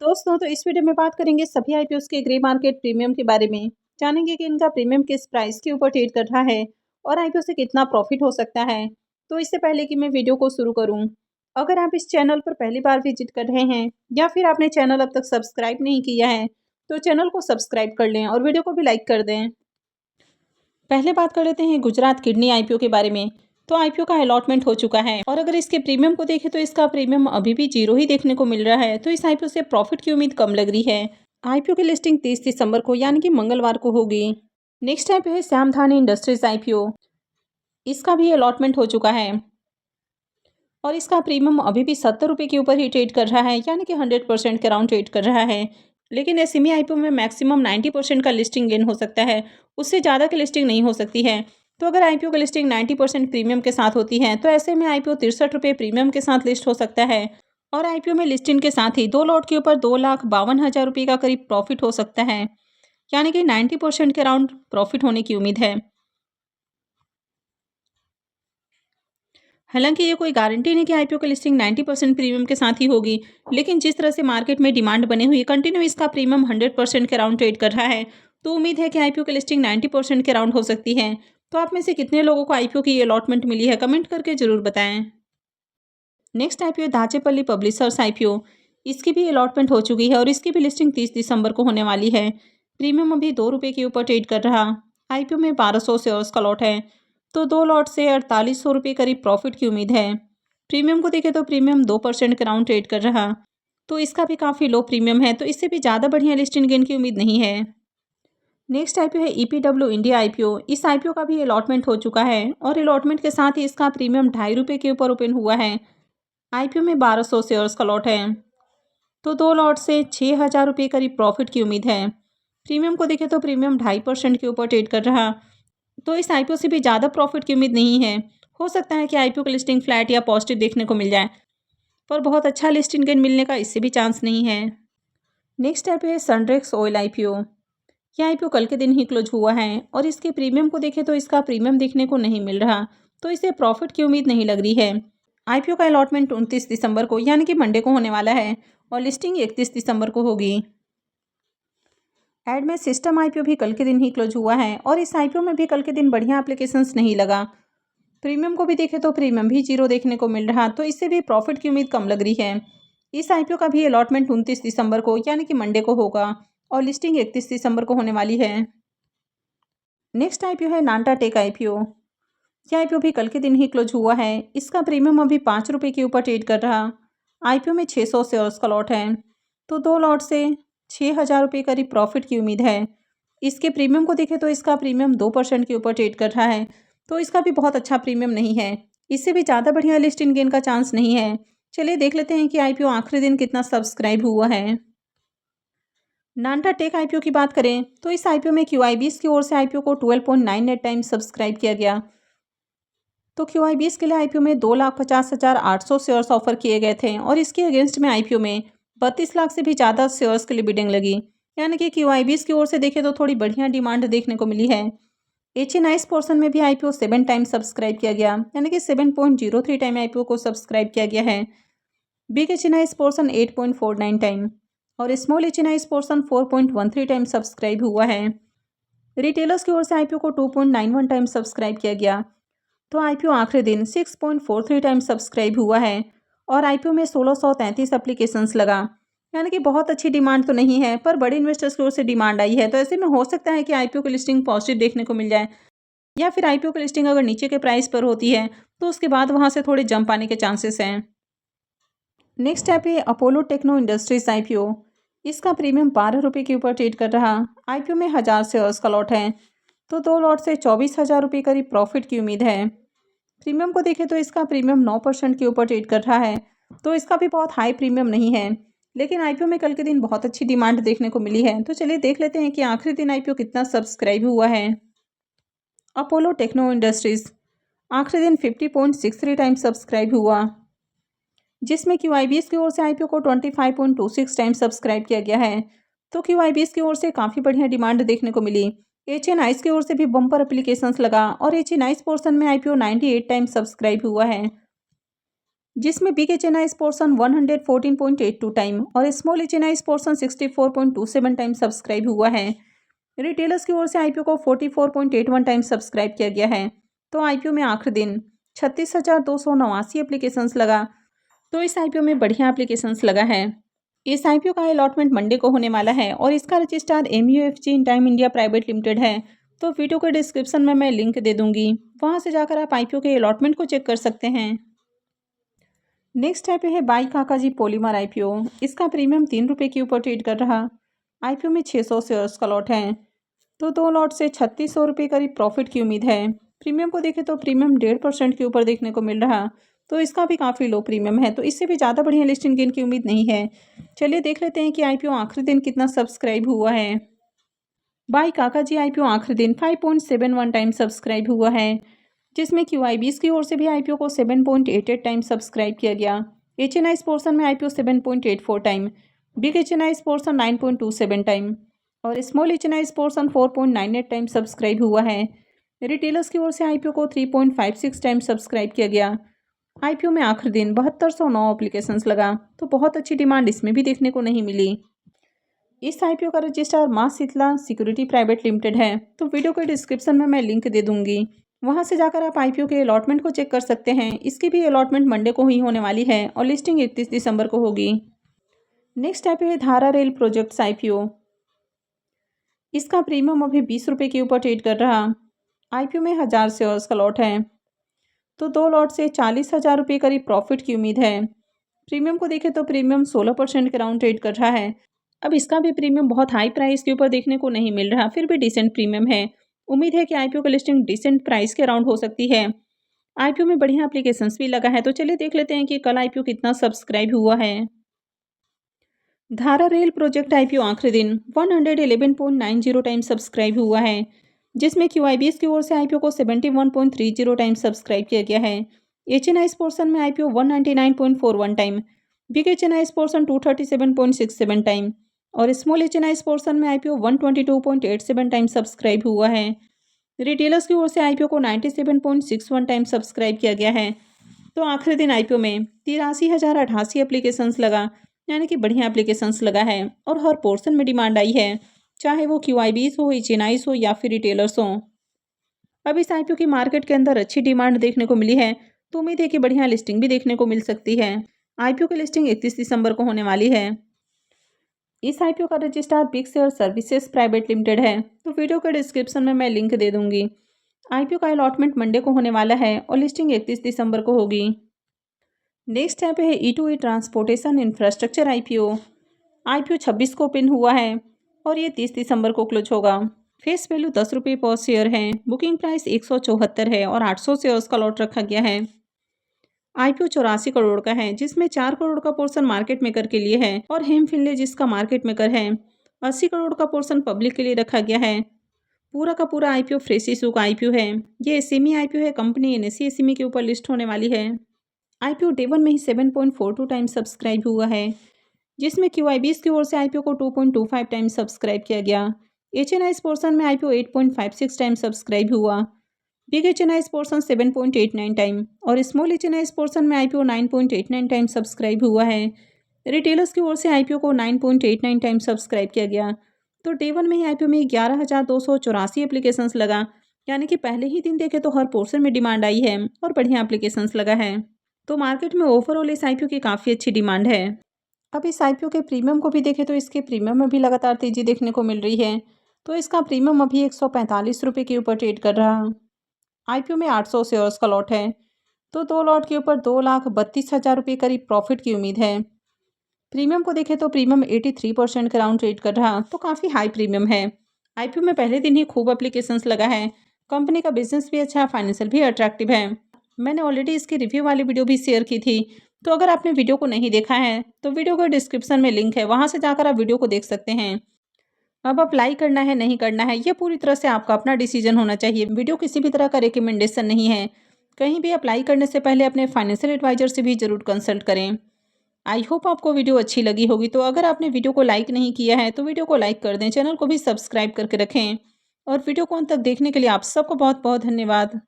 दोस्तों तो इस वीडियो में बात करेंगे सभी आईपीओस के ग्रे मार्केट प्रीमियम के बारे में। जानेंगे कि इनका प्रीमियम किस प्राइस के ऊपर ट्रेड कर रहा है और आईपीओ से कितना प्रॉफिट हो सकता है। तो इससे पहले कि मैं वीडियो को शुरू करूं, अगर आप इस चैनल पर पहली बार विजिट कर रहे हैं या फिर आपने चैनल अब तक सब्सक्राइब नहीं किया है तो चैनल को सब्सक्राइब कर लें और वीडियो को भी लाइक कर दें। पहले बात कर लेते हैं गुजरात किडनी आईपीओ के बारे में। तो आईपीओ का अलॉटमेंट हो चुका है और अगर इसके प्रीमियम को देखें तो इसका प्रीमियम अभी भी जीरो ही देखने को मिल रहा है। तो इस आईपीओ से प्रॉफिट की उम्मीद कम लग रही है। आईपीओ की लिस्टिंग 30 दिसंबर को यानी कि मंगलवार को होगी। नेक्स्ट आईपीओ है श्यामधानी इंडस्ट्रीज आईपीओ। इसका भी अलॉटमेंट हो चुका है और इसका प्रीमियम अभी भी 70 रुपये के ऊपर ही ट्रेड कर रहा है, यानी कि 100% के अराउंड ट्रेड कर रहा है। लेकिन एसएमई आईपीओ में मैक्सिमम 90% का लिस्टिंग गेन हो सकता है, उससे ज़्यादा की लिस्टिंग नहीं हो सकती है। तो अगर आईपीओ की लिस्टिंग 90% प्रीमियम के साथ होती है तो ऐसे में आईपीओ 63 रुपये प्रीमियम के साथ लिस्ट हो सकता है और आईपीओ में लिस्टिंग के साथ ही 2 लॉट के ऊपर 2,52,000 रुपये का करीब प्रॉफिट हो सकता है, यानी कि 90% के अराउंड प्रॉफिट होने की उम्मीद है। हालांकि ये कोई गारंटी नहीं कि आईपीओ की लिस्टिंग 90% प्रीमियम के साथ ही होगी, लेकिन जिस तरह से मार्केट में डिमांड बनी हुई है, कंटिन्यू इसका प्रीमियम 100% के अराउंड ट्रेड कर रहा है, तो उम्मीद है कि आईपीओ की लिस्टिंग 90% के अराउंड हो सकती है। तो आप में से कितने लोगों को आईपीओ की ये अलॉटमेंट मिली है, कमेंट करके जरूर बताएं। Next IPO Dachepalli publishers IPO. इसकी भी अलॉटमेंट हो चुकी है और इसकी भी लिस्टिंग 30 दिसंबर को होने वाली है। प्रीमियम अभी 2 रुपये के ऊपर ट्रेड कर रहा। आईपीओ में 1200 शेयर्स का लॉट है, तो 2 लॉट से 4800 रुपये करीब प्रॉफिट की उम्मीद है। प्रीमियम को देखें तो प्रीमियम 2% के अराउंड ट्रेड कर रहा, तो इसका भी काफ़ी लो प्रीमियम है, तो इससे भी ज़्यादा बढ़िया लिस्टिंग गेन की उम्मीद नहीं है। नेक्स्ट आईपीओ है ईपीडब्ल्यू इंडिया आईपीओ। इस आईपीओ का भी अलॉटमेंट हो चुका है और अलॉटमेंट के साथ ही इसका प्रीमियम 2.5 रुपये के ऊपर ओपन हुआ है। आईपीओ में 1200 शेयर्स का लॉट है, तो 2 लॉट से 6,000 रुपये करीब प्रॉफिट की उम्मीद है। प्रीमियम को देखें तो प्रीमियम 2.5% के ऊपर ट्रेड कर रहा, तो इस आईपीओ से भी ज़्यादा प्रॉफिट की उम्मीद नहीं है। हो सकता है कि आईपीओ की लिस्टिंग फ्लैट या पॉजिटिव देखने को मिल जाए, पर बहुत अच्छा लिस्टिंग गेन मिलने का इससे भी चांस नहीं है। नेक्स्ट आईपीओ है सनरेक्स ऑयल आईपीओ। यह आईपीओ कल के दिन ही क्लोज हुआ है और इसके प्रीमियम को देखें तो इसका प्रीमियम देखने को नहीं मिल रहा, तो इसे प्रॉफिट की उम्मीद नहीं लग रही है। आईपीओ का अलॉटमेंट 29 दिसंबर को यानी कि मंडे को होने वाला है और लिस्टिंग 31 दिसंबर को होगी। एड में सिस्टम आईपीओ भी कल के दिन ही क्लोज हुआ है और इस आईपीओ में भी कल के दिन बढ़िया एप्लीकेशंस नहीं लगा। प्रीमियम को भी देखें तो प्रीमियम भी जीरो देखने को मिल रहा, तो इससे भी प्रॉफिट की उम्मीद कम लग रही है। इस आईपीओ का भी अलॉटमेंट 29 दिसंबर को यानी कि मंडे को होगा और लिस्टिंग 31 दिसंबर को होने वाली है। नेक्स्ट आईपीओ है नांटा टेक आईपीओ। यह आईपीओ भी कल के दिन ही क्लोज हुआ है। इसका प्रीमियम अभी 5 रुपये के ऊपर ट्रेड कर रहा। आईपीओ में 600 शेयर्स का लॉट है, तो 2 लॉट से 6,000 रुपये करीब प्रॉफिट की उम्मीद है। इसके प्रीमियम को देखें तो इसका प्रीमियम 2% के ऊपर ट्रेड कर रहा है, तो इसका भी बहुत अच्छा प्रीमियम नहीं है। इससे भी ज़्यादा बढ़िया लिस्टिंग गेन का चांस नहीं है। चलिए देख लेते हैं कि आईपीओ आखिरी दिन कितना सब्सक्राइब हुआ है। नांटा टेक आईपीओ की बात करें तो इस आईपीओ में क्यूआईबीएस की ओर से आईपीओ को 12.98 टाइम्स सब्सक्राइब किया गया। तो क्यूआईबीएस के लिए आईपीओ में 2,50,800 शेयर्स ऑफर किए गए थे और इसके अगेंस्ट में आईपीओ में 32 लाख से भी ज़्यादा शेयर्स के लिए बिडिंग लगी, यानी कि क्यूआईबीएस की ओर से देखें तो थोड़ी बढ़िया डिमांड देखने को मिली है। एचएनआईस पोर्शन में भी आईपीओ 7 टाइम सब्सक्राइब किया गया, यानी कि 7.03 टाइम आईपीओ को सब्सक्राइब किया गया है। बिग एचएनआईस पोर्शन 8.49 टाइम और small HNIs portion 4.13 time subscribe हुआ है। रिटेलर्स की ओर से आईपीओ को 2.91 टाइम सब्सक्राइब किया गया, तो आईपीओ आखिरी दिन 6.43 टाइम सब्सक्राइब हुआ है और आईपीओ में 1633 एप्लीकेशंस लगा, यानी कि बहुत अच्छी डिमांड तो नहीं है, पर बड़े इन्वेस्टर्स की ओर से डिमांड आई है, तो ऐसे में हो सकता है कि आईपीओ की लिस्टिंग पॉजिटिव देखने को मिल जाए, या फिर आईपीओ की लिस्टिंग अगर नीचे के प्राइस पर होती है तो उसके बाद वहाँ से थोड़े जंप आने के चांसेस हैं। नेक्स्ट ऐप है अपोलो टेक्नो इंडस्ट्रीज आईपीओ। इसका प्रीमियम 12 रुपये के ऊपर ट्रेड कर रहा। आईपीओ में 1000 शेयर्स का लॉट है, तो 2 लॉट से 24,000 रुपये करीब प्रॉफिट की उम्मीद है। प्रीमियम को देखें तो इसका प्रीमियम 9% के ऊपर ट्रेड कर रहा है, तो इसका भी बहुत हाई प्रीमियम नहीं है, लेकिन आईपीओ में कल के दिन बहुत अच्छी डिमांड देखने को मिली है। तो चलिए देख लेते हैं कि आखिरी दिन आईपीओ कितना सब्सक्राइब हुआ है। अपोलो टेक्नो इंडस्ट्रीज आखिरी दिन 50.63 टाइम सब्सक्राइब हुआ, जिसमें क्यूआईबीएस की ओर से आईपीओ को 25.26 टाइम सब्सक्राइब किया गया है। तो क्यूआईबीएस की ओर से काफ़ी बढ़िया डिमांड देखने को मिली। एचएनआईस की ओर से भी बम्पर एप्लीकेशंस लगा और एचएनआईस पोर्शन में आईपीओ 98 टाइम सब्सक्राइब हुआ है। जिसमें big H N Is portion 114.82 time और small H N Is portion 64.27 time subscribe हुआ है। रिटेलर्स की ओर से आईपीओ को 44.81 टाइम सब्सक्राइब किया गया है। तो आईपीओ में आखिरी दिन 36,289 एप्लीकेशंस लगा। तो इस आईपीओ में बढ़िया एप्लीकेशंस लगा है। इस आईपीओ का अलॉटमेंट मंडे को होने वाला है और इसका registrar MUFG in time India private limited है। तो वीडियो के डिस्क्रिप्शन में मैं लिंक दे दूंगी, वहां से जाकर आप आईपीओ के अलॉटमेंट को चेक कर सकते हैं। नेक्स्ट आईपीओ है बाई काकाजी पॉलीमर आईपीओ। इसका प्रीमियम 3 रुपये के ऊपर ट्रेड कर रहा। आईपीओ में 600 शेयर्स का लॉट है। तो 2 लॉट से 3600 रुपये करीब प्रॉफिट की उम्मीद है। प्रीमियम को देखें तो प्रीमियम 1.5% के ऊपर देखने को मिल रहा। तो इसका भी काफ़ी लो प्रीमियम है, तो इससे भी ज़्यादा बढ़िया लिस्टिंग गेन की उम्मीद नहीं है। चलिए देख लेते हैं कि आईपीओ आखिरी दिन कितना सब्सक्राइब हुआ है। बाई काकाजी आईपीओ आखिरी दिन 5.71 टाइम सब्सक्राइब हुआ है, जिसमें QIBs की ओर से भी आईपीओ को 7.88 टाइम सब्सक्राइब किया गया। HNI पोर्सन में IPO 7.84 time, big HNI portion 9.27 time और small HNI portion 4.98 time subscribe हुआ है। रिटेलर्स की ओर से आईपीओ को 3.56 टाइम सब्सक्राइब किया गया। आईपीओ में आखिरी दिन 7209 एप्लीकेशंस लगा। तो बहुत अच्छी डिमांड इसमें भी देखने को नहीं मिली। इस आईपीओ का रजिस्ट्रार मां शीतला सिक्योरिटी प्राइवेट लिमिटेड है। तो वीडियो के डिस्क्रिप्शन में मैं लिंक दे दूंगी, वहां से जाकर आप आईपीओ के अलॉटमेंट को चेक कर सकते हैं। इसकी भी अलॉटमेंट मंडे को ही होने वाली है और लिस्टिंग 31 दिसंबर को होगी। नेक्स्ट आईपीओ है धारा रेल प्रोजेक्ट्स आईपीओ। इसका प्रीमियम अभी 20 रुपये के ऊपर ट्रेड कर रहा। आईपीओ में 1000 शेयर्स का लॉट है। तो 2 लॉट से 40,000 रुपये करीब प्रॉफिट की उम्मीद है। प्रीमियम को देखें तो प्रीमियम 16% के राउंड ट्रेड कर रहा है। अब इसका भी प्रीमियम बहुत हाई प्राइस के ऊपर देखने को नहीं मिल रहा, फिर भी डिसेंट प्रीमियम है। उम्मीद है कि आईपीओ की लिस्टिंग डिसेंट प्राइस के अराउंड हो सकती है। आईपीओ में बढ़िया एप्लीकेशंस भी लगा है। तो चलिए देख लेते हैं कि कल आईपीओ कितना सब्सक्राइब हुआ है। धारा रेल प्रोजेक्ट आईपीओ आखिरी दिन 111.90 टाइम सब्सक्राइब हुआ है, जिसमें QIBs की ओर से आईपीओ को 71.30 टाइम सब्सक्राइब किया गया है। HNI पोर्सन में IPO 199.41 time, big HNI portion 237.67 time और स्मॉल HNI पोर्सन में आईपीओ 122.87 टाइम सब्सक्राइब हुआ है। रिटेलर्स की ओर से आईपीओ को 97.61 टाइम सब्सक्राइब किया गया है। तो आखिरी दिन आईपीओ में 83,088 एप्लीकेशंस लगा, यानी कि बढ़िया एप्लीकेशंस लगा है और हर पोर्शन में डिमांड आई है, चाहे वो QIBs हो, HNIs हो या फिर रिटेलर्स हो। अब इस आईपीओ की मार्केट के अंदर अच्छी डिमांड देखने को मिली है, तो उम्मीद है कि बढ़िया लिस्टिंग भी देखने को मिल सकती है। आईपीओ की लिस्टिंग 31 दिसंबर को होने वाली है। इस आईपीओ का registrar big share services private limited है। तो वीडियो के डिस्क्रिप्शन में मैं लिंक दे दूंगी। आईपीओ का अलॉटमेंट मंडे को होने वाला है और लिस्टिंग 31 दिसंबर को होगी। नेक्स्ट यहाँ पे है E2E transportation infrastructure IPO. IPO 26 को ओपन हुआ है और ये 30 दिसंबर को क्लोज होगा। फेस वैल्यू 10 रुपये पर शेयर है। बुकिंग प्राइस 174 है और 800 शेयर्स का लॉट रखा गया है। आईपीओ 84 करोड़ का है, जिसमें 4 करोड़ का पोर्शन मार्केट मेकर के लिए है और हेम फिनले जिसका मार्केट मेकर है। 80 करोड़ का पोर्शन पब्लिक के लिए रखा गया है। पूरा का पूरा आईपीओ फ्रेश इशू का आईपीओ है। ये एसएमई आईपीओ है, कंपनी NSE एसएमई के ऊपर लिस्ट होने वाली है। आईपीओ डे 1 में ही 7.42 टाइम सब्सक्राइब हुआ है, जिसमें QIBs की ओर से आईपीओ को 2.25 टाइम सब्सक्राइब किया गया। HNI पोर्सन में आईपीओ 8.56 टाइम सब्सक्राइब हुआ, बिग HNI पोर्सन 7.89 टाइम और स्मॉल HNI पोर्सन में आईपीओ 9.89 टाइम सब्सक्राइब हुआ है। रिटेलर्स की ओर से आईपीओ को 9.89 टाइम सब्सक्राइब किया गया। तो डे 1 में ही आईपीओ में 11,284 एप्लीकेशंस लगा, यानी कि पहले ही दिन देखे तो हर पोर्शन में डिमांड आई है और बढ़िया एप्लीकेशंस लगा है। तो मार्केट में ओवरऑल इस आईपीओ की काफ़ी अच्छी डिमांड है। अब इस आईपीओ के प्रीमियम को भी देखें तो इसके प्रीमियम में भी लगातार तेजी देखने को मिल रही है। तो इसका प्रीमियम अभी 145 रुपये के ऊपर ट्रेड कर रहा। आईपीओ में 800 शेयर्स का लॉट है। तो 2 लॉट के ऊपर 2,32,000 रुपये करीब प्रॉफिट की उम्मीद है। प्रीमियम को देखें तो प्रीमियम 83% के राउंड ट्रेड कर रहा, तो काफ़ी हाई प्रीमियम है। आईपीओ में पहले दिन ही खूब एप्लीकेशंस लगा है। कंपनी का बिजनेस भी अच्छा, फाइनेंशियल भी अट्रैक्टिव है। मैंने ऑलरेडी इसकी रिव्यू वाली वीडियो भी शेयर की थी, तो अगर आपने वीडियो को नहीं देखा है तो वीडियो के डिस्क्रिप्शन में लिंक है, वहां से जाकर आप वीडियो को देख सकते हैं। अब अप्लाई करना है नहीं करना है, ये पूरी तरह से आपका अपना डिसीजन होना चाहिए। वीडियो किसी भी तरह का रिकमेंडेशन नहीं है। कहीं भी अप्लाई करने से पहले अपने फाइनेंशियल एडवाइजर से भी जरूर कंसल्ट करें। आई होप आपको वीडियो अच्छी लगी होगी। तो अगर आपने वीडियो को लाइक नहीं किया है तो वीडियो को लाइक कर दें, चैनल को भी सब्सक्राइब करके रखें और वीडियो को अंत तक देखने के लिए आप सबको बहुत बहुत धन्यवाद।